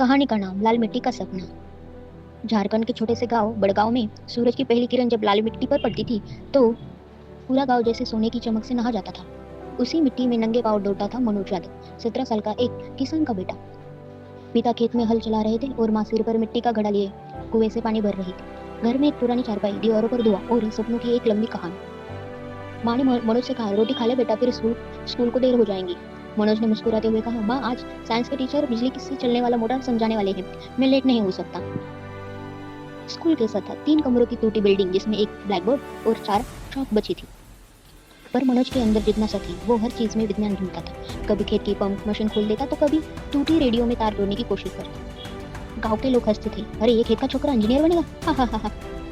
कहानी का नाम लाल मिट्टी का सपना। झारखंड के छोटे से गांव बड़गांव में सूरज की पहली किरण जब लाल मिट्टी पर पड़ती थी तो पूरा गांव जैसे सोने की चमक से नहा जाता था। उसी मिट्टी में नंगे पांव दौड़ता था मनोज यादव, 17 साल का एक किसान का बेटा। पिता खेत में हल चला रहे थे और माँ सिर पर मिट्टी का घड़ा लिए कुएं से पानी भर रही थी। घर में एक पुरानी चारपाई, दीवारों पर दुआ और सपनों की एक लंबी कहानी। माँ ने मनोज से कहा, रोटी खा ले बेटा, फिर स्कूल को देर हो जाएंगी। मनोज ने मुस्कुराते हुए कहा, माँ आज साइंस के टीचर बिजली से चलने वाला मोटर समझाने वाले हैं, मैं लेट नहीं हो सकता। स्कूल कैसा था? 3 कमरों की टूटी बिल्डिंग जिसमें एक ब्लैक बोर्ड और 4 चौक बची थी। पर मनोज के अंदर जिज्ञासा थी, वो हर चीज में विज्ञान ढूंढता था। कभी खेत की पंप मशीन खोल देता तो कभी टूटी रेडियो में तार जोड़ने की कोशिश करता। गांव के लोग हंसते थे, अरे ये खेत का छोकरा इंजीनियर बनेगा, हा हा हा।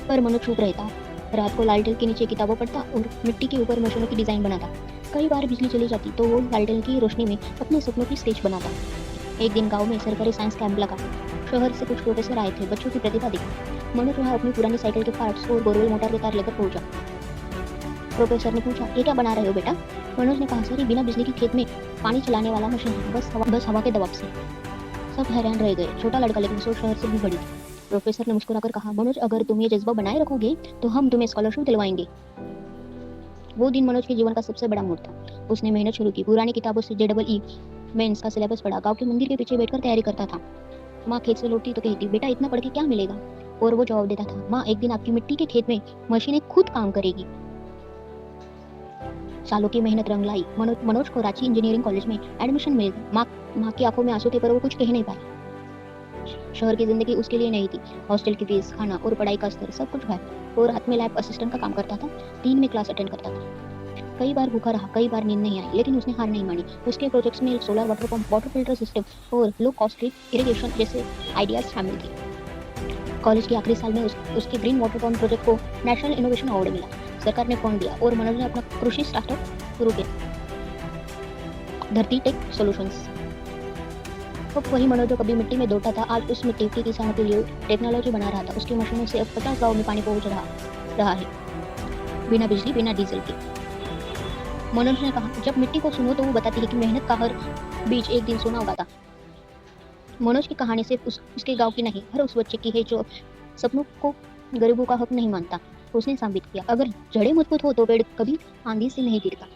पर मनोज चुप रहता। रात को लालटेन के नीचे किताबें पढ़ता और मिट्टी के ऊपर मशीनों की डिजाइन बनाता। कई बार बिजली चली जाती तो वो लालटेन की रोशनी में अपने सपनों की स्केच बनाता। एक दिन गांव में सरकारी साइंस कैंप लगा। शहर से कुछ प्रोफेसर आए थे, बच्चों की प्रतिभा देखी। मनोज वहाँ अपनी पुरानी साइकिल के पार्ट्स और बोरवेल मोटर के तार लेकर पहुंचा। प्रोफेसर ने पूछा, ये क्या बना रहे हो बेटा? मनोज ने कहा, सर ये बिना बिजली की खेत में पानी चलाने वाला मशीन है, बस हवा के दबाव से। सब हैरान रह गए। छोटा लड़का लेकिन सोच शहर से भी बड़ी थी। प्रोफेसर ने मुस्कुराकर कहा, मनोज अगर तुम ये जज्बा बनाए रखोगे तो हम तुम्हें स्कॉलरशिप दिलवाएंगे। वो दिन मनोज के जीवन का सबसे बड़ा मोड़ था। उसने मेहनत शुरू की, पुरानी किताबों से JEE मेंस का सिलेबस पढ़ा, गांव के मंदिर के पीछे बैठकर तैयारी करता था। माँ खेत से लौटती तो कहती, बेटा इतना पढ़ के क्या मिलेगा? और वो जवाब देता था, माँ एक दिन आपकी मिट्टी के खेत में मशीनें खुद काम करेगी। सालों की मेहनत रंग लाई। मनोज को रांची इंजीनियरिंग कॉलेज में एडमिशन मिल गया। माँ की आंखों में आंसू थे पर वो कुछ कह नहीं पाई। शहर की जिंदगी उसके लिए नहीं थी। हॉस्टल की फीस, खाना और पढ़ाई का स्तर सब कुछ गायब। वो रात में लैब असिस्टेंट का काम करता था, दिन में क्लास अटेंड करता था। कई बार भूखा रहा, कई बार नींद नहीं आई, लेकिन उसने हार नहीं मानी। उसके प्रोजेक्ट्स में solar water pump, water filter system और लो कॉस्ट इरिगेशन जैसे आइडियाज शामिल थे। कॉलेज के आखिरी साल में उसके ग्रीन वाटर पंप प्रोजेक्ट को नेशनल इनोवेशन अवार्ड मिला। सरकार ने फंड दिया और मनोज ने अपना कृषि स्टार्टअप शुरू किया, धरती टेक सॉल्यूशंस। अब वही मनोज जो कभी मिट्टी में दौड़ता था, आज उस मिट्टी के किसानों के लिए टेक्नोलॉजी बना रहा था। उसकी मशीनों से अब 50 गाँव में पानी पहुंच रहा है, बिना बिजली, बिना डीजल के। मनोज ने कहा, जब मिट्टी को सुनो तो वो बताती है कि मेहनत का हर बीज एक दिन सोना उगाता। मनोज की कहानी सिर्फ उसके गांव की नहीं, हर उस बच्चे की है जो सपनों को गरीबों का हक नहीं मानता। उसने साबित किया, अगर जड़ें मजबूत हो तो पेड़ कभी आंधी से नहीं गिरता।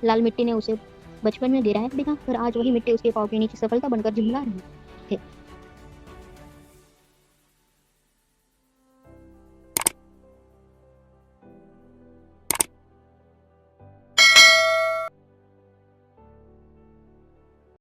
लाल मिट्टी ने उसे बचपन में गिराया भी था, पर आज वही मिट्टी उसके पाँव के नीचे सफलता बनकर झिलमिला रही है।